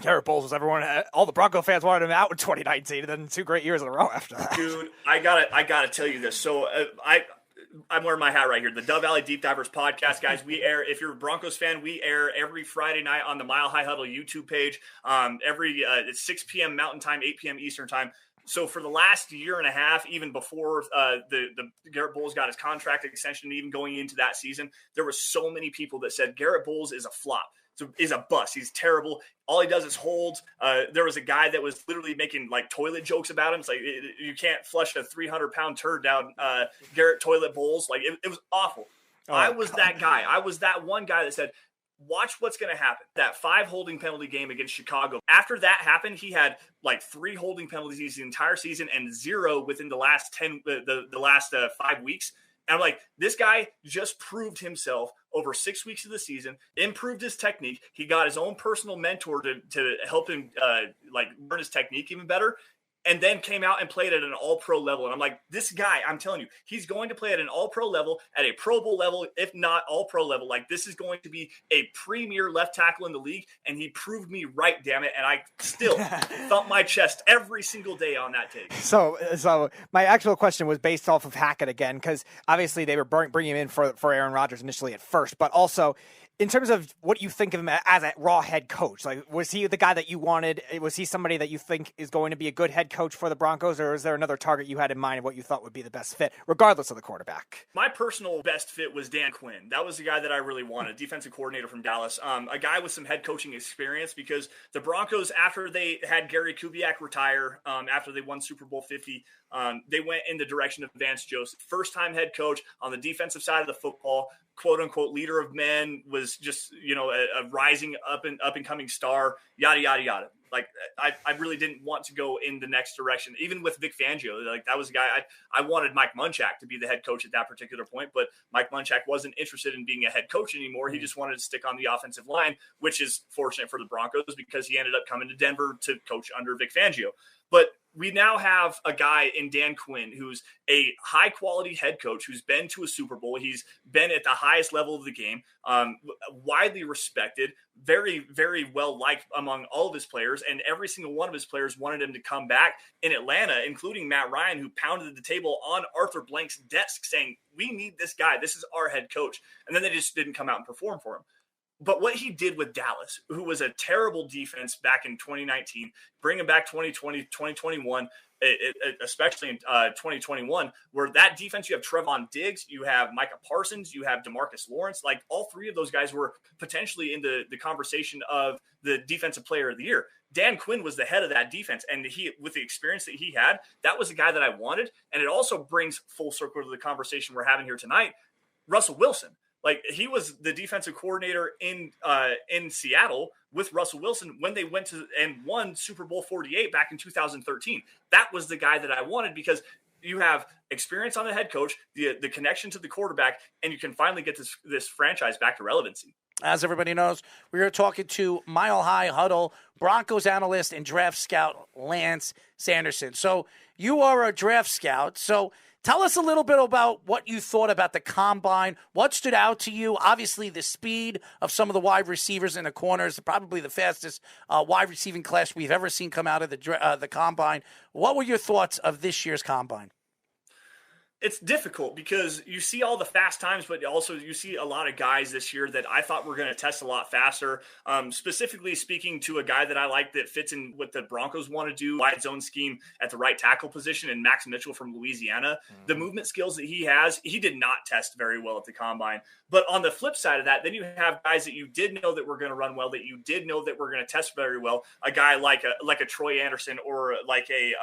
Garrett Bolles was all the Bronco fans wanted him out in 2019, and then 2 great years in a row after that. Dude, I gotta tell you this. So I'm wearing my hat right here. The Dove Valley Deep Divers podcast, guys. We air, if you're a Broncos fan, we air every Friday night on the Mile High Huddle YouTube page. It's 6 p.m. Mountain Time, 8 p.m. Eastern Time. So for the last year and a half, even before the Garrett Bolles got his contract extension, even going into that season, there were so many people that said Garrett Bolles is a flop, is a bust. He's terrible. All he does is hold. There was a guy that was literally making like toilet jokes about him. It's like you can't flush a 300-pound turd down Garrett Toilet Bolles. Like it was awful. I was that guy. I was that one guy that said, watch what's going to happen. That 5 holding penalty game against Chicago. After that happened, he had like 3 holding penalties the entire season and 0 within the last 5 weeks. And I'm like, this guy just proved himself over 6 weeks of the season, improved his technique. He got his own personal mentor to help him learn his technique even better. And then came out and played at an all-pro level. And I'm like, this guy, I'm telling you, he's going to play at an all-pro level, at a Pro Bowl level, if not all-pro level. Like, this is going to be a premier left tackle in the league. And he proved me right, damn it. And I still thump my chest every single day on that take. So my actual question was based off of Hackett again, because obviously they were bringing him in for Aaron Rodgers initially at first. But also, in terms of what you think of him as a raw head coach, like, was he the guy that you wanted? Was he somebody that you think is going to be a good head coach for the Broncos, or is there another target you had in mind of what you thought would be the best fit, regardless of the quarterback? My personal best fit was Dan Quinn. That was the guy that I really wanted, defensive coordinator from Dallas, a guy with some head coaching experience, because the Broncos, after they had Gary Kubiak retire, after they won Super Bowl 50, they went in the direction of Vance Joseph, first-time head coach on the defensive side of the football, quote-unquote leader of men, was just, a rising up and coming star, yada, yada, yada. Like, I really didn't want to go in the next direction. Even with Vic Fangio, like, that was a guy I wanted Mike Munchak to be the head coach at that particular point, but Mike Munchak wasn't interested in being a head coach anymore. He just wanted to stick on the offensive line, which is fortunate for the Broncos because he ended up coming to Denver to coach under Vic Fangio. But we now have a guy in Dan Quinn who's a high-quality head coach who's been to a Super Bowl. He's been at the highest level of the game, widely respected, very, very well-liked among all of his players, and every single one of his players wanted him to come back in Atlanta, including Matt Ryan, who pounded the table on Arthur Blank's desk saying, we need this guy. This is our head coach. And then they just didn't come out and perform for him. But what he did with Dallas, who was a terrible defense back in 2019, bring him back 2020, 2021, especially in 2021, where that defense, you have Trevon Diggs, you have Micah Parsons, you have DeMarcus Lawrence. Like, all 3 of those guys were potentially in the conversation of the defensive player of the year. Dan Quinn was the head of that defense, and he, with the experience that he had, that was the guy that I wanted. And it also brings full circle to the conversation we're having here tonight, Russell Wilson. Like, he was the defensive coordinator in Seattle with Russell Wilson when they went to and won Super Bowl 48 back in 2013. That was the guy that I wanted because you have experience on the head coach, the connection to the quarterback, and you can finally get this franchise back to relevancy. As everybody knows, we are talking to Mile High Huddle Broncos analyst and draft scout Lance Sanderson. So you are a draft scout. So tell us a little bit about what you thought about the combine. What stood out to you? Obviously, the speed of some of the wide receivers in the corners, probably the fastest wide receiving class we've ever seen come out of the combine. What were your thoughts of this year's combine? It's difficult because you see all the fast times, but also you see a lot of guys this year that I thought were going to test a lot faster. Specifically speaking to a guy that I like that fits in what the Broncos want to do, wide zone scheme at the right tackle position, and Max Mitchell from Louisiana. The movement skills that he has, he did not test very well at the combine. But on the flip side of that, then you have guys that you did know that were going to run well, that you did know that were going to test very well. A guy like a Troy Anderson or like a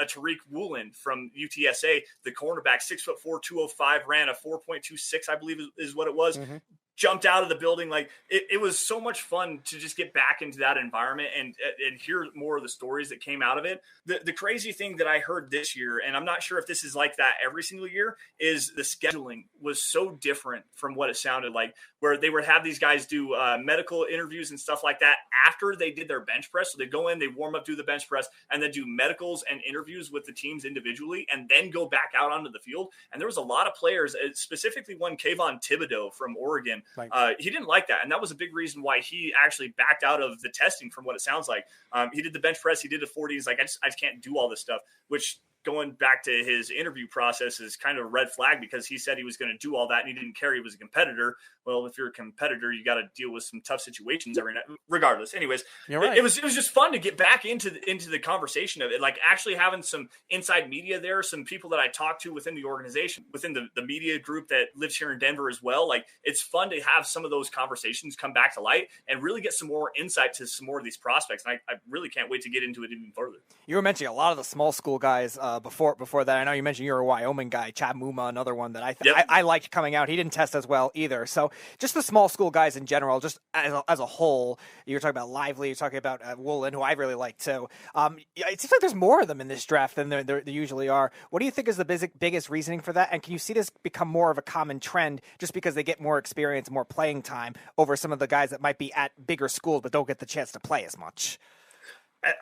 Tariq Woolen from UTSA, the cornerback, 6'4", 205, ran a 4.26, I believe is what it was. Mm-hmm. Jumped out of the building. Like it was so much fun to just get back into that environment and hear more of the stories that came out of it. The crazy thing that I heard this year, and I'm not sure if this is like that every single year, is the scheduling was so different from what it sounded like. where they would have these guys do medical interviews and stuff like that after they did their bench press. So they go in, they warm up, do the bench press, and then do medicals and interviews with the teams individually, and then go back out onto the field. And there was a lot of players, specifically one Kayvon Thibodeau from Oregon. Right. He didn't like that, and that was a big reason why he actually backed out of the testing. From what it sounds like, he did the bench press, he did the 40. He's like, I just can't do all this stuff, which, going back to his interview process, is kind of a red flag, because he said he was going to do all that and he didn't care he was a competitor. Well, if you're a competitor, you got to deal with some tough situations every night, regardless. Anyways, you're right. It was just fun to get back into the conversation of it, like actually having some inside media there, some people that I talked to within the organization, within the media group that lives here in Denver as well. Like, it's fun to have some of those conversations come back to light and really get some more insight to some more of these prospects. And I really can't wait to get into it even further. You were mentioning a lot of the small school guys before that. I know you mentioned you're a Wyoming guy, Chad Muma, another one that I liked coming out. He didn't test as well either. So just the small school guys in general, just as a whole, you were talking about Lively, you're talking about Woolen, who I really like too. It seems like there's more of them in this draft than there usually are. What do you think is the biggest reasoning for that? And can you see this become more of a common trend just because they get more experience, more playing time over some of the guys that might be at bigger schools but don't get the chance to play as much?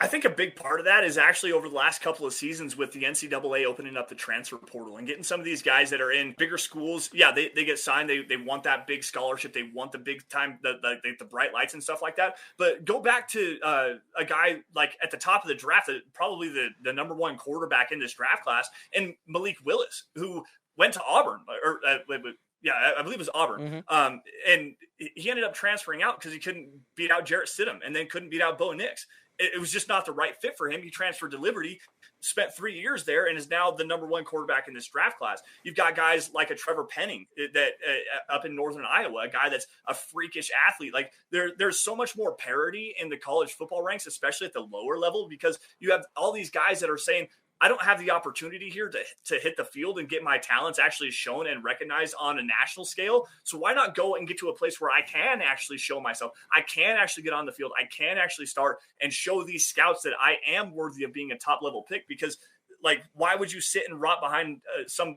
I think a big part of that is actually over the last couple of seasons with the NCAA opening up the transfer portal and getting some of these guys that are in bigger schools. Yeah, they get signed. They want that big scholarship. They want the big time, the bright lights and stuff like that. But go back to a guy like at the top of the draft, probably the number one quarterback in this draft class, and Malik Willis, who went to Auburn, I believe it was Auburn. Mm-hmm. And he ended up transferring out because he couldn't beat out Jarrett Stidham and then couldn't beat out Bo Nix. It was just not the right fit for him. He transferred to Liberty, spent 3 years there, and is now the number one quarterback in this draft class. You've got guys like a Trevor Penning that up in northern Iowa, a guy that's a freakish athlete. Like there's so much more parity in the college football ranks, especially at the lower level, because you have all these guys that are saying, I don't have the opportunity here to hit the field and get my talents actually shown and recognized on a national scale. So why not go and get to a place where I can actually show myself? I can actually get on the field. I can actually start and show these scouts that I am worthy of being a top level pick. Because like, why would you sit and rot behind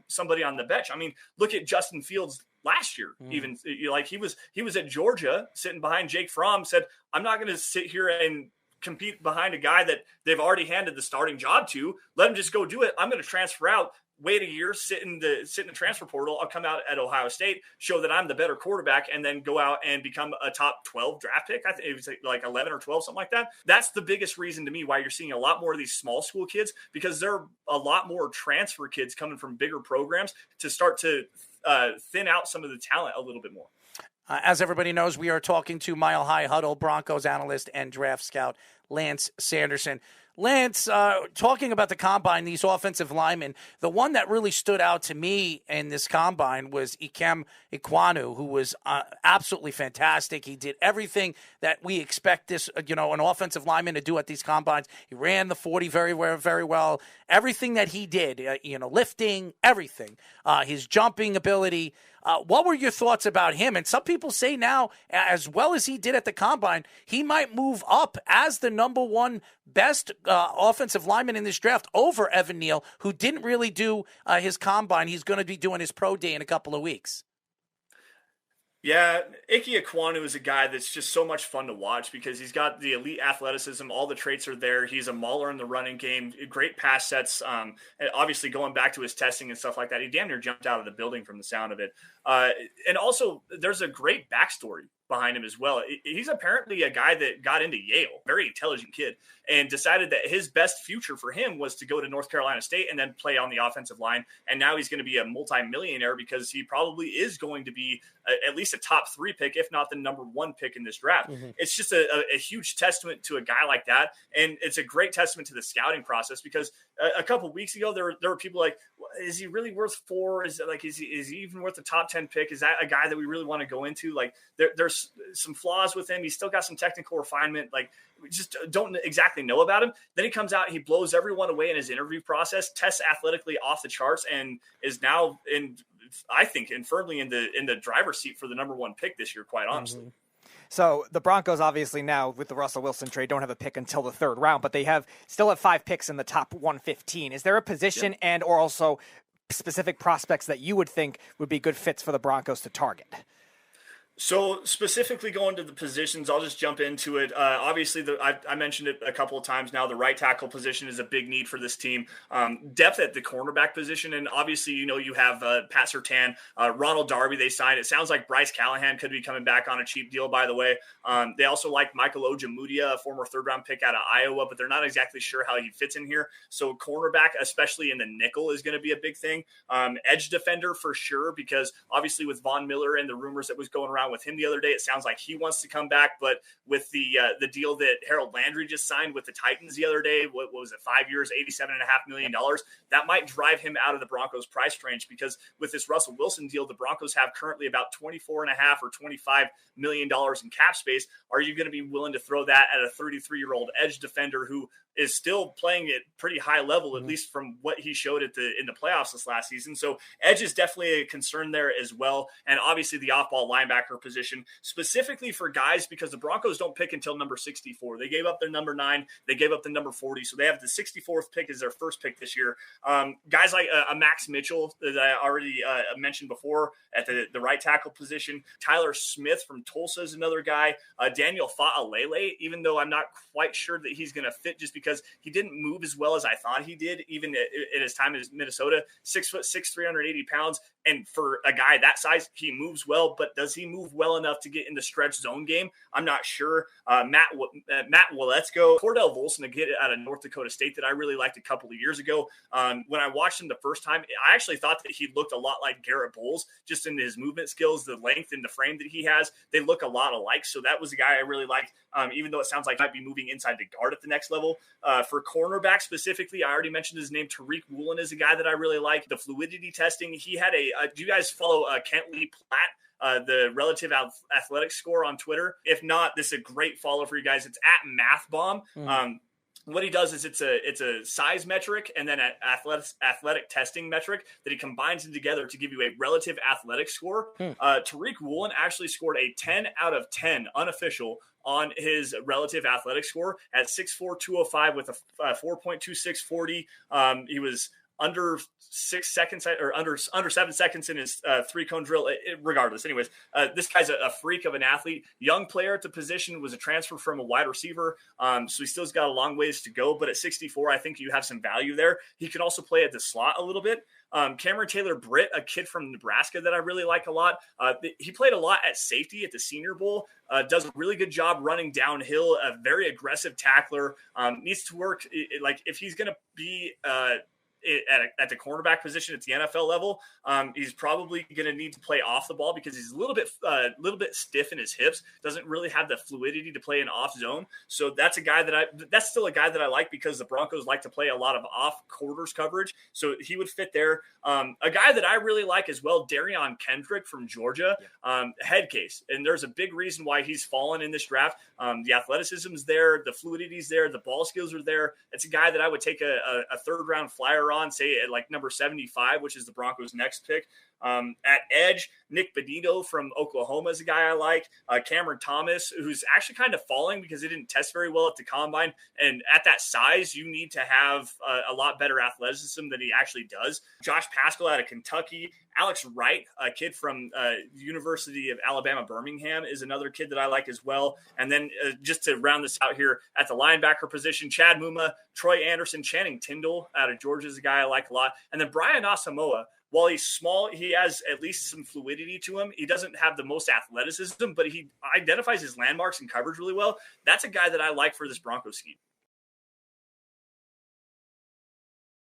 somebody on the bench? I mean, look at Justin Fields last year. Even like he was at Georgia sitting behind Jake Fromm, said, I'm not going to sit here and compete behind a guy that they've already handed the starting job to. Let him just go do it. I'm going to transfer out, wait a year, sit in the transfer portal. I'll come out at Ohio State, show that I'm the better quarterback, and then go out and become a top 12 draft pick. I think it was like 11 or 12, something like that. That's the biggest reason to me why you're seeing a lot more of these small school kids, because there are a lot more transfer kids coming from bigger programs to start to thin out some of the talent a little bit more. As everybody knows, we are talking to Mile High Huddle Broncos analyst and draft scout Lance Sanderson. Lance, talking about the combine, these offensive linemen, the one that really stood out to me in this combine was Ikem Ekwonu, who was absolutely fantastic. He did everything that we expect an offensive lineman to do at these combines. He ran the 40 very, very, very well. Everything that he did, lifting, everything, his jumping ability. What were your thoughts about him? And some people say now, as well as he did at the combine, he might move up as the number one best offensive lineman in this draft over Evan Neal, who didn't really do his combine. He's going to be doing his pro day in a couple of weeks. Yeah, Ike Ekwonu is a guy that's just so much fun to watch because he's got the elite athleticism. All the traits are there. He's a mauler in the running game, great pass sets. And obviously, going back to his testing and stuff like that, he damn near jumped out of the building from the sound of it. And also, there's a great backstory behind him as well. He's apparently a guy that got into Yale, very intelligent kid, and decided that his best future for him was to go to North Carolina State and then play on the offensive line. And now he's going to be a multimillionaire because he probably is going to be at least a top 3 pick, if not the number 1 pick in this draft. Mm-hmm. It's just a huge testament to a guy like that. And it's a great testament to the scouting process because a couple of weeks ago, there were people like, is he really worth 4? Is he even worth the top 10 pick? Is that a guy that we really want to go into? Like there's some flaws with him. He's still got some technical refinement. Like we just don't exactly know about him. Then he comes out, he blows everyone away in his interview process, tests athletically off the charts, and is now firmly in the driver's seat for the number 1 pick this year, quite honestly. Mm-hmm. So the Broncos obviously now with the Russell Wilson trade don't have a pick until the 3rd round, but they still have 5 picks in the top 115. Is there a position and or also specific prospects that you would think would be good fits for the Broncos to target? So specifically going to the positions, I'll just jump into it. Obviously, I mentioned it a couple of times now. The right tackle position is a big need for this team. Depth at the cornerback position, and obviously, you have Pat Surtain, Ronald Darby. They signed. It sounds like Bryce Callahan could be coming back on a cheap deal. By the way, they also like Michael Ojemudia, a former third-round pick out of Iowa, but they're not exactly sure how he fits in here. So cornerback, especially in the nickel, is going to be a big thing. Edge defender for sure, because obviously with Von Miller and the rumors that was going around with him the other day, it sounds like he wants to come back. But with the deal that Harold Landry just signed with the Titans the other day, what was it, 5 years, $87.5 million, that might drive him out of the Broncos price range, because with this Russell Wilson deal, the Broncos have currently about $24.5 or $25 million in cap space. Are you going to be willing to throw that at a 33-year-old edge defender who is still playing at pretty high level, at least from what he showed in the playoffs this last season? So edge is definitely a concern there as well. And obviously the off-ball linebacker position, specifically for guys, because the Broncos don't pick until number 64. They gave up their number 9. They gave up the number 40. So they have the 64th pick as their first pick this year. Guys like a Max Mitchell that I already mentioned before at the right tackle position. Tyler Smith from Tulsa is another guy. Daniel Fa'alele, even though I'm not quite sure that he's going to fit, just because he didn't move as well as I thought he did, even at his time in Minnesota. 6'6", 380 pounds. And for a guy that size, he moves well, but does he move well enough to get in the stretch zone game? I'm not sure. Matt Waletzko, Cordell Volson, a kid out of North Dakota State that I really liked a couple of years ago. When I watched him the first time, I actually thought that he looked a lot like Garrett Bolles, just in his movement skills, the length and the frame that he has. They look a lot alike. So that was a guy I really liked, even though it sounds like he might be moving inside the guard at the next level. For cornerback specifically, I already mentioned his name. Tariq Woolen is a guy that I really like. The fluidity testing, he had do you guys follow Kent Lee Platt, the relative athletic score on Twitter? If not, this is a great follow for you guys. It's at MathBomb. What he does is it's a size metric and then an athletic testing metric that he combines them together to give you a relative athletic score. Tariq Woolen actually scored a 10 out of 10 unofficial on his relative athletic score at 6'4", 205 with a 4.2640. He was under 6 seconds or under 7 seconds in his 3-cone drill. Regardless, anyways, this guy's a freak of an athlete. Young player at the position, was a transfer from a wide receiver, so he still's got a long ways to go. But at 64, I think you have some value there. He can also play at the slot a little bit. Cameron Taylor-Britt, a kid from Nebraska that I really like a lot. He played a lot at safety at the Senior Bowl. Does a really good job running downhill. A very aggressive tackler. Needs to work. Like if he's going to be at the cornerback position at the NFL level, he's probably going to need to play off the ball because he's a little bit stiff in his hips. Doesn't really have the fluidity to play in off zone. So that's still a guy that I like, because the Broncos like to play a lot of off quarters coverage. So he would fit there. A guy that I really like as well, Darion Kendrick from Georgia, head case. And there's a big reason why he's fallen in this draft. The athleticism's there, the fluidity's there, the ball skills are there. It's a guy that I would take a third round flyer on, say at like number 75, which is the Broncos' next pick. At edge, Nick Benito from Oklahoma is a guy I like. Cameron Thomas, who's actually kind of falling because he didn't test very well at the combine. And at that size, you need to have a lot better athleticism than he actually does. Josh Paschal out of Kentucky. Alex Wright, a kid from University of Alabama, Birmingham, is another kid that I like as well. And then just to round this out here, at the linebacker position, Chad Muma, Troy Anderson, Channing Tindall out of Georgia is a guy I like a lot. And then Brian Asamoah, while he's small, he has at least some fluidity to him. He doesn't have the most athleticism, but he identifies his landmarks and coverage really well. That's a guy that I like for this Broncos scheme.